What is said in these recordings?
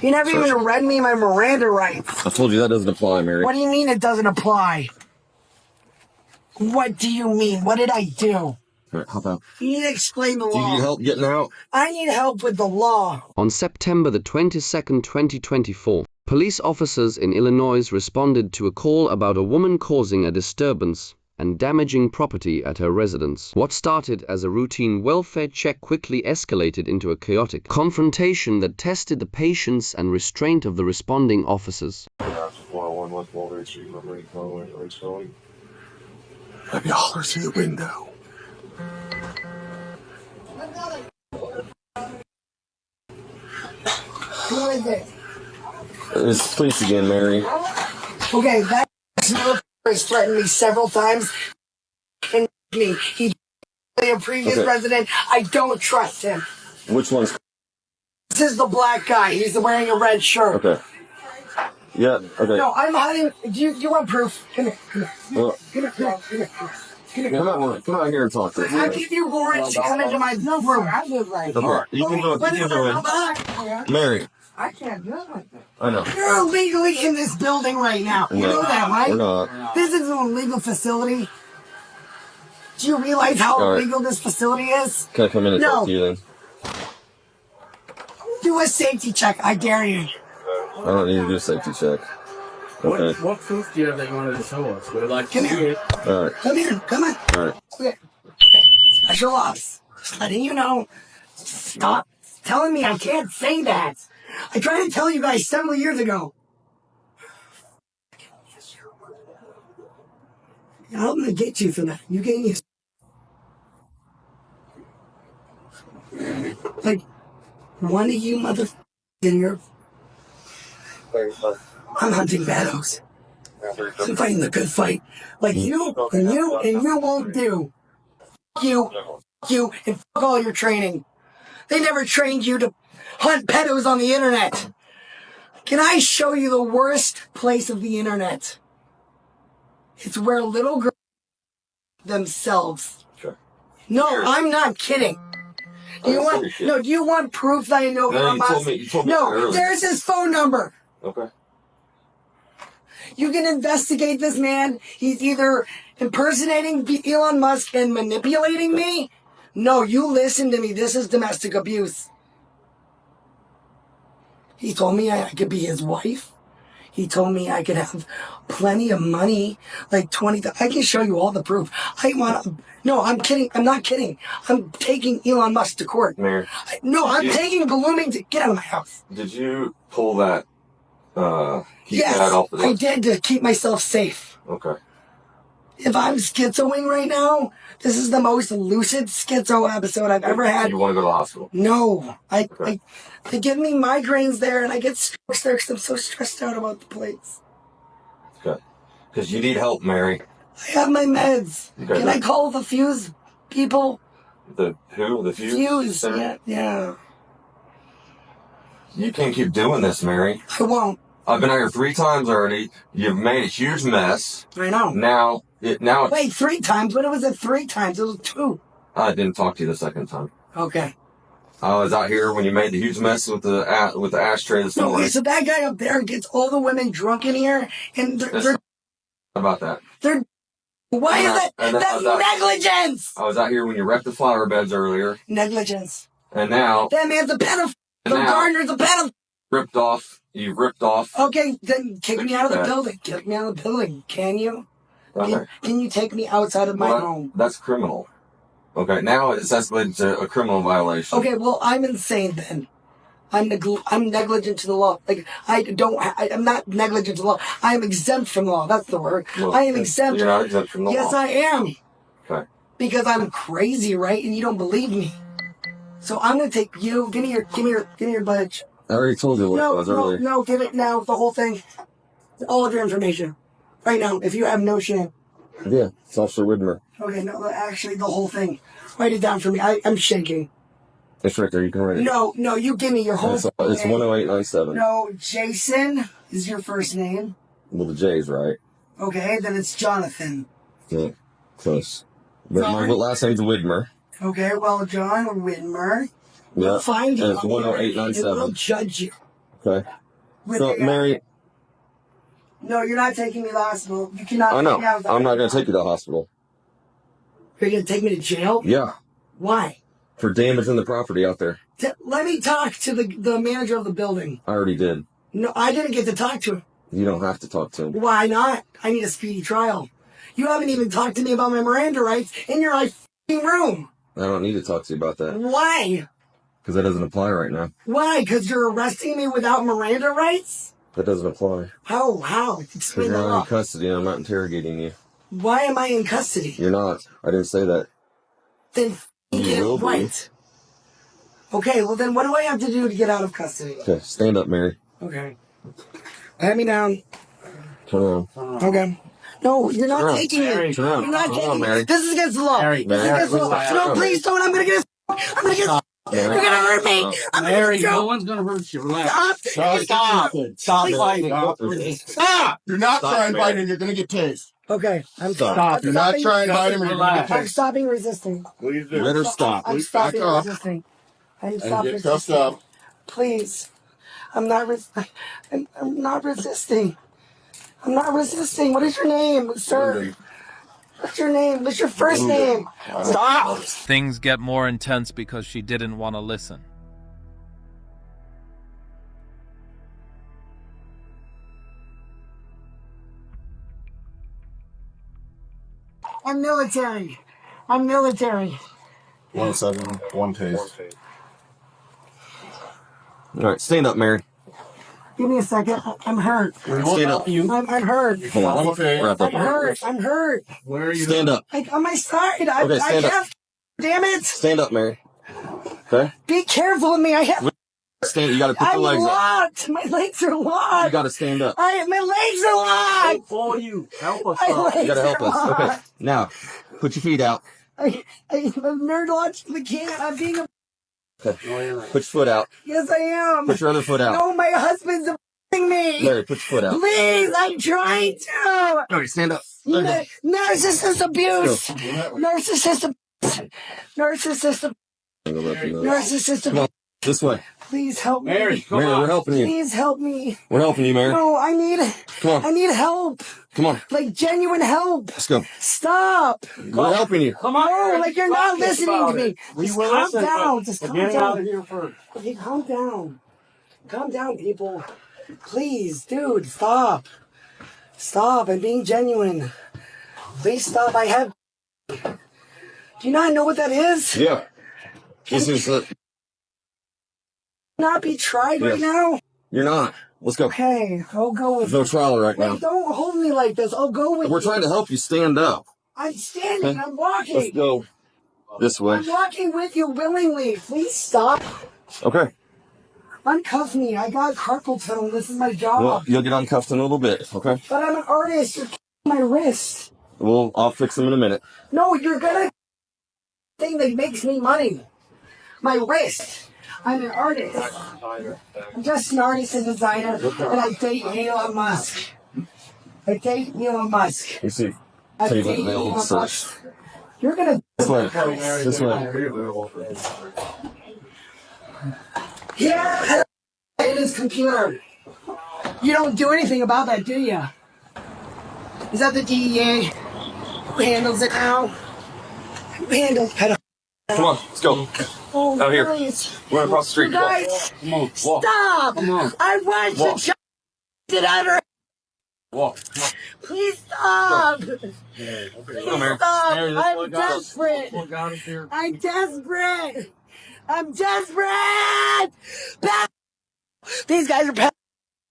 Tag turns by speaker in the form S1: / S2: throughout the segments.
S1: You never even read me my Miranda rights.
S2: I told you that doesn't apply, Mary.
S1: What do you mean it doesn't apply? What do you mean? What did I do?
S2: All right, hop out.
S1: You need to explain the law.
S2: Do you need help getting out?
S1: I need help with the law.
S3: On September the 22nd, 2024, police officers in Illinois responded to a call about a woman causing a disturbance and damaging property at her residence. What started as a routine welfare check quickly escalated into a chaotic confrontation that tested the patience and restraint of the responding officers.
S2: Maybe holler through the window.
S1: What is it?
S2: It's police again, Mary.
S1: Okay, that has threatened me several times. And me. He's a previous president. I don't trust him.
S2: Which one's?
S1: This is the black guy. He's wearing a red shirt.
S2: Okay. Yeah, okay.
S1: No, I'm hiding. Do you want proof? Come here.
S2: Well,
S1: Come here.
S2: come out here and talk to us.
S1: I give you warrants to come into my room.
S4: I live right here.
S2: Okay, you can go in. Mary.
S4: I can't do it like that.
S2: I know.
S1: You're illegally in this building right now. You know that, right?
S2: We're not.
S1: This is an illegal facility. Do you realize how illegal this facility is?
S2: Can I come in and talk to you then?
S1: Do a safety check. I dare you.
S2: I don't need to do a safety check. Okay.
S5: What proof do you have that you wanted to show us? We'd like to
S1: Come
S5: see
S1: here.
S5: it.
S2: All right.
S1: Come here. Come on.
S2: All right.
S1: Okay. Special ops. Just letting you know. Stop telling me I can't say that. I tried to tell you guys several years ago. I'm gonna get you for that. You gave me like one of you mother in your. I'm hunting battles. I'm fighting the good fight. Like you won't do. You, and fuck all your training. They never trained you to hunt pedos on the internet. Can I show you the worst place of the internet? It's where little girls themselves.
S2: Sure.
S1: No, I'm not kidding. Do you want proof that I know Elon Musk?
S2: You told me
S1: No,
S2: earlier.
S1: there's his phone number.
S2: Okay.
S1: You can investigate this man. He's either impersonating Elon Musk and manipulating me. No, you listen to me. This is domestic abuse. He told me I could be his wife. He told me I could have plenty of money, like 20. I can show you all the proof. No, I'm kidding. I'm not kidding. I'm taking Elon Musk to court.
S2: Mayor.
S1: I'm taking Blooming to get out of my house.
S2: Did you pull that?
S1: Yes,
S2: off the
S1: I did to keep myself safe.
S2: Okay. If
S1: I'm schizoing right now, this is the most lucid schizo episode I've ever had.
S2: You want to go to the hospital?
S1: No. They give me migraines there, and I get strokes there because I'm so stressed out about the place.
S2: Okay. Because you need help, Mary.
S1: I have my meds.
S2: Okay.
S1: Can I call the Fuse people?
S2: The who? The Fuse?
S1: Fuse, yeah.
S2: You can't keep doing this, Mary.
S1: I won't.
S2: I've been out here 3 times already. You've made a huge mess.
S1: I know.
S2: Now
S1: Wait, 3 times? What was it 3 times? It was 2.
S2: I didn't talk to you the second time.
S1: Okay.
S2: I was out here when you made the huge mess with the ashtray this morning.
S1: Okay, so that guy up there gets all the women drunk in here, and they're
S2: about that.
S1: Why is that? That's negligence!
S2: I was out here when you wrecked the flower beds earlier.
S1: Negligence.
S2: And now...
S1: That man's a pedophile. The gardener's a pedophile.
S2: You've ripped off.
S1: Okay, then kick me out of the building. Kick me out of the building. Can you?
S2: Okay.
S1: Can you take me outside of my home?
S2: That's criminal. Okay, now it's escalated to a criminal violation.
S1: Okay, well, I'm insane then. I'm negligent to the law. Like, I'm not negligent to the law. I am exempt from the law. That's the word.
S2: Well,
S1: I am exempt.
S2: You're not exempt from the law.
S1: Yes, I am.
S2: Okay.
S1: Because I'm crazy, right? And you don't believe me. So I'm going to take you. Give me your badge.
S2: I already told you what it was earlier.
S1: No, give it now. The whole thing. All of your information. Right now, if you have no shame.
S2: Yeah, it's Officer Widmer.
S1: Okay, no, actually, the whole thing. Write it down for me. I'm shaking.
S2: It's right there. You can write it.
S1: No, you give me your whole
S2: It's 10897.
S1: No, Jason is your first name.
S2: Well, the J's right.
S1: Okay, then it's Jonathan.
S2: Yeah, close. But my last name's Widmer.
S1: Okay, well, John Widmer.
S2: Yeah.
S1: We'll find you.
S2: And it's 10897.
S1: And we'll judge you.
S2: Okay.
S1: With
S2: So,
S1: the-
S2: Mary,
S1: No, you're not taking me to the hospital. You cannot
S2: I
S1: take
S2: know.
S1: me out of the
S2: I'm not going to
S1: hospital.
S2: take you to the hospital.
S1: You're going to take me to jail?
S2: Yeah.
S1: Why?
S2: For damaging the property out there.
S1: Let me talk to the manager of the building.
S2: I already did.
S1: No, I didn't get to talk to him.
S2: You don't have to talk to him.
S1: Why not? I need a speedy trial. You haven't even talked to me about my Miranda rights in your f***ing room.
S2: I don't need to talk to you about that.
S1: Why?
S2: Because that doesn't apply right now.
S1: Why? Because you're arresting me without Miranda rights?
S2: That doesn't apply.
S1: How?
S2: Because
S1: Explain
S2: you're
S1: the
S2: not
S1: law.
S2: in custody and I'm not interrogating you.
S1: Why am I in custody?
S2: You're not. I didn't say that.
S1: Then
S2: You
S1: get
S2: will
S1: it
S2: be.
S1: right. Okay, well then what do I have to do to get out of custody?
S2: Okay, stand up, Mary.
S1: Okay. Hand me down.
S2: Turn around.
S1: Okay. No, you're not
S2: Turn around.
S1: taking it.
S2: Turn around.
S1: You're not
S2: Turn around,
S1: taking
S2: Mary.
S1: it. This is against the law.
S5: Mary,
S1: This is against the law.
S5: Mary,
S1: No, please don't. I'm gonna get. I'm gonna get. You're
S2: Mary.
S1: gonna hurt me. I'm
S5: Mary,
S1: gonna
S5: no
S1: go.
S5: one's gonna hurt you. Relax.
S1: Stop.
S5: Stop
S1: Please.
S5: fighting.
S6: Stop! You're not
S2: Stop,
S6: trying to
S2: Mary.
S6: bite him, you're gonna get tased.
S1: Okay, I'm
S5: Stop.
S6: You're not trying to bite him, you're gonna get
S1: I'm
S6: tased.
S1: stopping resisting.
S6: Please do.
S2: Let her stop.
S1: I'm
S6: Please
S1: stopping
S6: back off.
S1: resisting. I'm
S6: And
S1: stopping
S6: get cuffed
S1: resisting.
S6: up.
S1: Please. I'm not I'm not resisting. I'm not resisting. What is your name, sir? What's your name? What's your first name? Stop!
S7: Things get more intense because she didn't want to listen.
S1: I'm military. I'm military.
S6: 107, one tase.
S2: All right, stand up, Mary.
S1: Give me a second. I'm hurt.
S2: Stand up.
S1: I'm hurt.
S2: Hold on.
S6: One tase.
S2: Wrap
S1: I'm
S2: up.
S1: hurt. I'm hurt.
S5: Where are you?
S2: Stand up.
S1: Like on my side. I
S2: Okay, stand up.
S1: have. Damn it!
S2: Stand up, Mary. Okay?
S1: Be careful with me. I have.
S2: Stand. You got to put the
S1: I'm
S2: legs up.
S1: locked. My legs are
S2: You
S1: locked.
S2: got to stand up.
S1: My legs are locked.
S5: For you. Help us.
S1: My
S5: Stop.
S2: You
S1: legs
S2: got to help
S1: are
S2: us. Okay.
S1: locked.
S2: Now, put your feet out.
S1: I'm nerd launched the can. I'm being a.
S2: Okay. Put your foot out.
S1: Yes, I am.
S2: Put your other foot out.
S1: No, my husband's a**ing me.
S2: Mary, put your foot out.
S1: Please, I'm trying to.
S2: All right, stand up.
S1: Narcissist abuse. Narcissist abuse. Narcissist abuse. Narcissist
S2: Come on,
S1: abuse.
S2: this way.
S1: Please help me.
S5: Mary, come
S2: Mary,
S5: on.
S2: we're helping you.
S1: Please help me.
S2: We're helping you, Mary.
S1: No, I need
S2: Come on.
S1: help.
S2: Come on.
S1: Like genuine help.
S2: Let's go.
S1: Stop.
S2: We're helping you.
S5: Come on.
S1: No,
S5: Mary,
S1: like you're not
S5: talk to us
S1: listening to
S5: about
S1: me.
S5: it. We
S1: Just
S5: will
S1: calm
S5: listen,
S1: down.
S5: but
S1: Just
S5: we're
S1: calm
S5: getting out of
S1: down.
S5: here first.
S1: Okay, calm down. Calm down, people. Please, dude, stop. Stop. I'm being genuine. Please stop. I have. Do you not know what that is?
S2: Yeah. This is
S1: Not be tried right now?
S2: you're not. Let's go.
S1: Okay, I'll go with
S2: There's no trial right
S1: Wait,
S2: now.
S1: don't hold me like this. I'll go with
S2: We're
S1: you.
S2: trying to help you stand up.
S1: I'm standing.
S2: Okay.
S1: I'm walking.
S2: Let's go this way.
S1: I'm walking with you willingly. Please stop.
S2: Okay.
S1: Uncuff me. I got carpal tunnel. This is my job.
S2: Well, you'll get uncuffed in a little bit. Okay.
S1: But I'm an artist. You're my wrist.
S2: Well, I'll fix them in a minute.
S1: No, you're gonna thing that makes me money. My wrist. I'm an artist. I'm just an artist and designer, and I date Elon Musk. I date Elon Musk.
S2: You see.
S1: I
S2: Tell you
S1: date
S2: what,
S1: Elon
S2: they'll
S1: Musk.
S2: search.
S1: You're gonna.
S2: This way. This way.
S1: Yeah. In his computer. You don't do anything about that, do you? Is that the DEA? Who handles it now? Who handles pedophiles?
S2: Come on, let's go.
S1: Oh,
S2: Out here.
S1: please.
S2: We're across the street.
S1: You guys, stop! I want
S2: Walk.
S1: to get out of
S2: Walk.
S1: Please stop!
S2: Come on,
S1: Please
S2: Mary.
S1: stop!
S5: Mary,
S1: I'm desperate!
S5: Look out of here.
S1: I'm desperate! I'm desperate! These guys are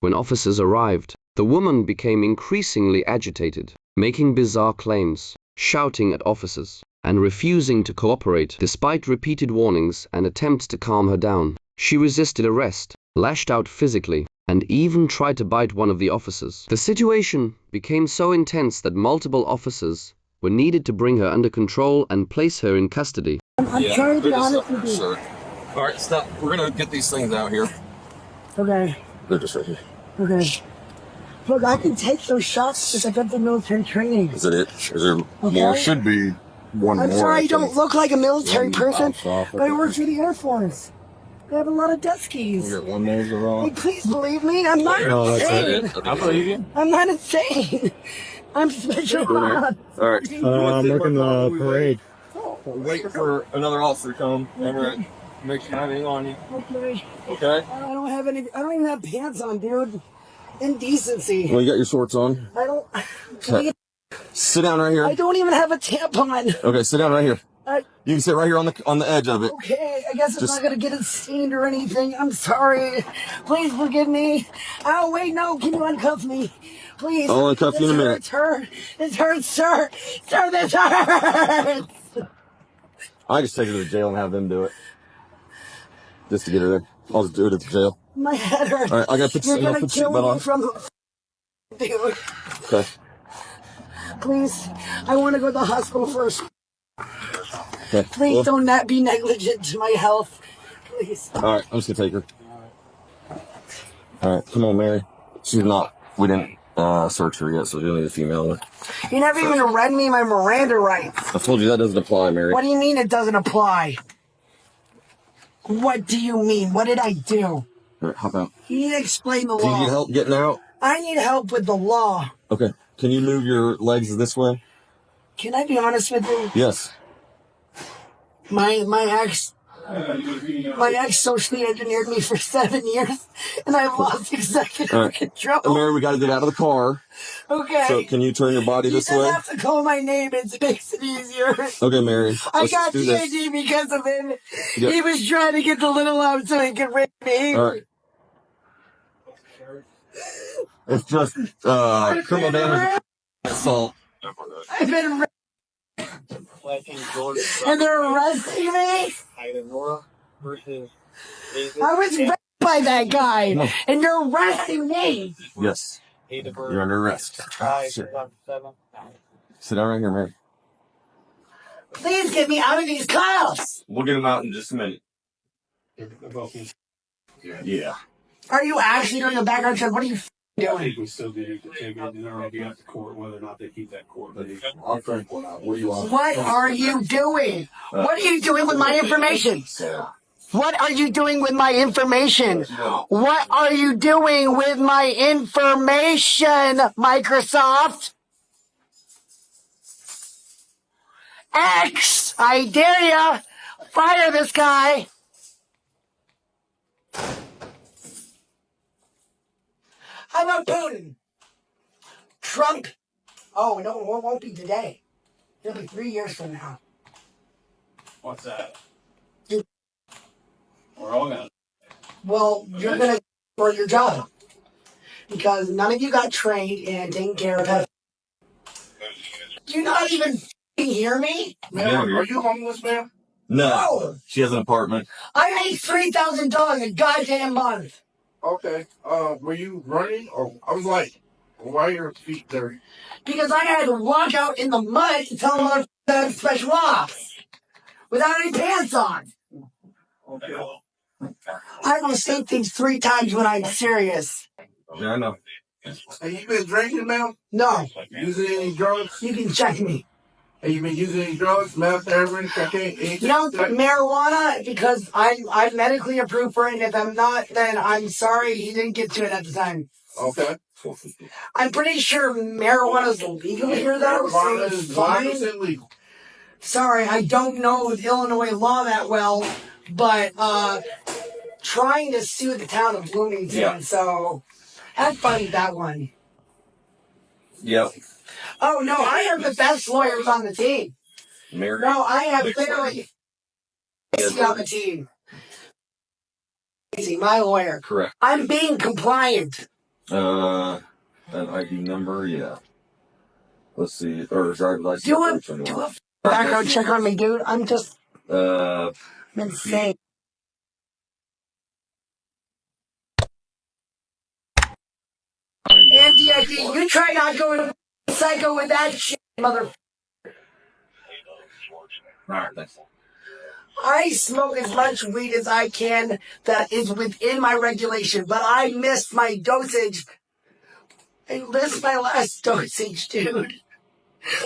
S3: When officers arrived, the woman became increasingly agitated, making bizarre claims, shouting at officers, and refusing to cooperate despite repeated warnings and attempts to calm her down. She resisted arrest, lashed out physically, and even tried to bite one of the officers. The situation became so intense that multiple officers were needed to bring her under control and place her in custody.
S1: I'm trying to be honest with you.
S2: Sure. All right, stop. We're going to get these things out here.
S1: Okay,
S2: They're just right here.
S1: okay. Look, I can take those shots because I got the military training.
S2: Is that it? Is there
S1: Okay?
S6: Should be one
S1: I'm
S6: more.
S1: sorry
S6: I
S1: I don't
S6: think.
S1: look like a military
S6: One
S1: person,
S6: pops off at
S1: but I
S6: the
S1: work for the Air Force. I have a lot of desk keys.
S6: You got one nose wrong.
S1: Hey, please believe me. I'm not insane.
S5: I believe you.
S1: I'm not insane. I'm special.
S2: All right.
S6: I'm working the parade.
S2: I'm waiting for another officer to come. Remember, make sure you have anything on you.
S1: Okay.
S2: Okay.
S1: I don't have any. I don't even have pants on, dude. Indecency.
S2: Well, you got your shorts on.
S1: I don't.
S2: Okay. Sit down right here.
S1: I don't even have a tampon.
S2: Okay, sit down right here.
S1: I,
S2: You can sit right here on the edge of it.
S1: okay, I guess it's
S2: Just-
S1: not gonna get it stained or anything. I'm sorry. Please forgive me. Oh wait, no. Can you uncuff me, please?
S2: I'll uncuff you in a minute.
S1: This hurts. This hurts, sir. Sir, this hurts.
S2: I just take her to jail and have them do it. Just to get her there. I'll just do it at the jail.
S1: My head hurts.
S2: All right, I gotta put
S1: You're
S2: I'll
S1: gonna
S2: put
S1: kill
S2: seatbelt
S1: me
S2: on.
S1: from the dude.
S2: Okay.
S1: Please, I want to go to the hospital first.
S2: Okay.
S1: Please
S2: Well,
S1: don't be negligent to my health. Please.
S2: all right, I'm just gonna take her. All right, come on, Mary. We didn't search her yet, so we don't need a female.
S1: You never even read me my Miranda rights.
S2: I told you that doesn't apply, Mary.
S1: What do you mean it doesn't apply? What do you mean? What did I do?
S2: All right, hop out.
S1: You need to explain the
S2: Do you
S1: law.
S2: need help getting out?
S1: I need help with the law.
S2: Okay. Can you move your legs this way?
S1: Can I be honest with you?
S2: Yes.
S1: My ex socially engineered me for 7 years, and I lost executive
S2: All right.
S1: control.
S2: Mary, we got to get out of the car.
S1: Okay.
S2: So can you turn your body
S1: You
S2: this
S1: just
S2: way?
S1: have to call my name. It makes it easier.
S2: Okay, Mary.
S1: I
S2: Let's
S1: got
S2: do this.
S1: TAD because of him.
S2: Yeah.
S1: He was trying to get the little out so he could rape me.
S2: All right. It's just criminal damage, assault.
S1: I've been raped. And they're arresting me? I was raped by that guy, and you're arresting me.
S2: Yes. You're under arrest. Sit down right here, Mary.
S1: Please get me out of these cuffs.
S2: We'll get him out in just a minute. Yeah.
S1: Are you actually doing a background check? What are you
S5: I
S1: doing?
S5: think we still need to take it. They're already at the court, whether or not they keep that court.
S6: I'll crank one out. What do you want?
S1: What are you doing? What are you doing with my information? What are you doing with my information? What are you doing with my information, Microsoft? X, I dare ya. Fire this guy. How about Putin? Trump? Oh, no, it won't be today. It'll be 3 years from now.
S5: What's that?
S1: You-
S5: We're all gonna.
S1: Well, you're going to for your job. Because none of you got trained in taking care of that. Do you not even hear me?
S6: Ma'am, are you homeless, ma'am?
S2: No. She has an apartment.
S1: I make $3,000 a goddamn month.
S6: Okay. Were you running? Or I was like, why are your feet dirty?
S1: Because I had to walk out in the mud to tell them that I'm special ops. Without any pants on.
S6: Okay.
S1: I don't say things 3 times when I'm serious.
S2: Yeah, I know.
S6: Have you been drinking, ma'am?
S1: No,
S6: Using any drugs?
S1: you can check me.
S6: Have you been using any drugs? Meth, heroin, cocaine, anything?
S1: No, marijuana, because I'm medically approved for it, and if I'm not, then I'm sorry he didn't get to it at the time.
S6: Okay.
S1: I'm pretty sure marijuana's illegal here, though, so
S6: Marijuana
S1: it's
S6: is
S1: fine.
S6: 100% legal.
S1: Sorry, I don't know Illinois law that well, but trying to sue the town of Bloomington,
S2: Yeah.
S1: so have fun with that one.
S2: Yep.
S1: Oh, no, I have the best lawyers on the team.
S2: Mary.
S1: No, I have literally on the team. My lawyer.
S2: Correct.
S1: I'm being compliant.
S2: An ID number, yeah. Let's see. Or driver's license.
S1: Do a background check on me, dude. I'm just insane. MDID, you try not going psycho with that shit, mother.
S2: Alright, thanks.
S1: I smoke as much weed as I can that is within my regulation, but I missed my dosage. I missed my last dosage, dude.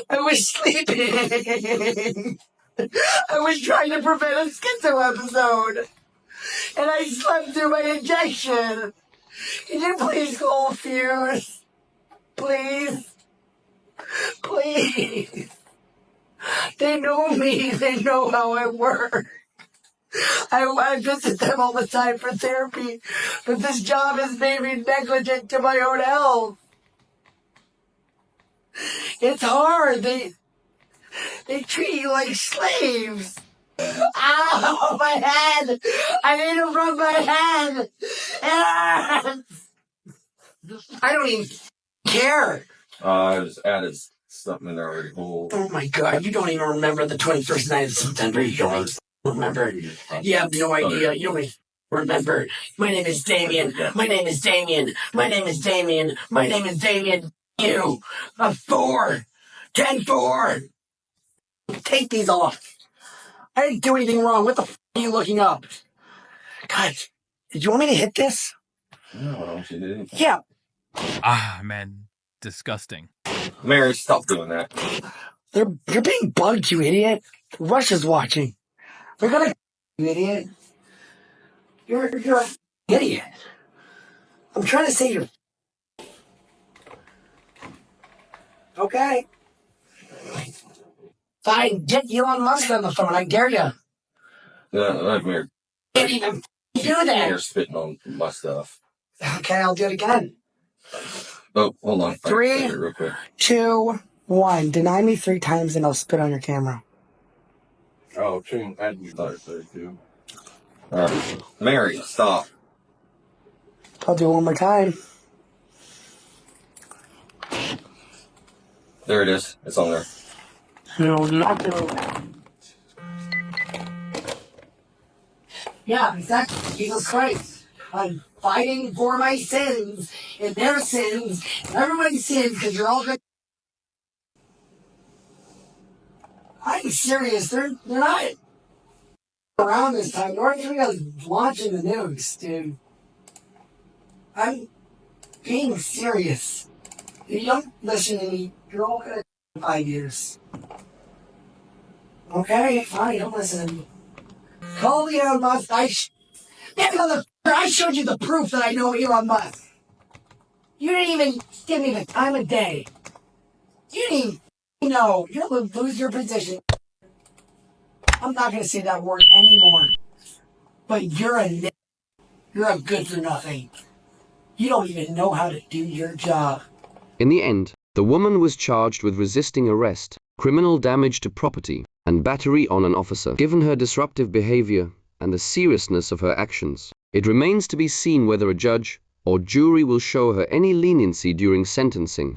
S1: I was sleeping. I was trying to prevent a schizo episode. and I slept through my injection. Can you please call Fuse? Please? Please? They know me. They know how I work. I visit them all the time for therapy, but this job has made me negligent to my own health. It's hard. They treat you like slaves. Ow, my head! I need to rub my head! It hurts! I don't even care.
S2: I just added something in there already.
S1: Oh my god, you don't even remember the 21st night of September. You don't even remember. You have no idea. You don't even remember. My name is Damien. My name is Damien. My name is Damien. My name is Damien. You. A 4. 10-4. Take these off. I didn't do anything wrong. What the f*** are you looking up? God, did you want me to hit this?
S2: No, I don't see anything.
S1: Yeah.
S7: Ah, man. Disgusting.
S2: Mary, stop doing that.
S1: You're being bugged, you idiot. Russia's watching. They're gonna... You idiot. You're an idiot. I'm trying to say you're... Okay. Fine, get Elon Musk on the phone. I dare you.
S2: No, Mary.
S1: Can't even do that.
S2: You're spitting on my stuff.
S1: Okay, I'll do it again.
S2: Oh, hold on.
S1: 3,
S2: real quick.
S1: 2, 1. Deny me 3 times and I'll spit on your camera.
S6: Oh, change. Add you thought too.
S2: Mary, stop.
S1: I'll do it one more time.
S2: There it is. It's on there.
S1: No, not gonna... Yeah, exactly. Jesus Christ. I'm fighting for my sins and their sins and everybody's sins because you're all good. I'm serious. They're not around this time. North Korea's launching the nukes, dude. I'm being serious. If you don't listen to me, you're all gonna die in 5 years. Okay, fine, don't listen to me. Call Elon Musk. I showed you the proof that I know Elon Musk. You didn't even give me the time of day. You didn't even know. You're going to lose your position. I'm not going to say that word anymore. But you're a good for nothing. You don't even know how to do your job.
S3: In the end, the woman was charged with resisting arrest, criminal damage to property, and battery on an officer. Given her disruptive behavior and the seriousness of her actions, it remains to be seen whether a judge or jury will show her any leniency during sentencing.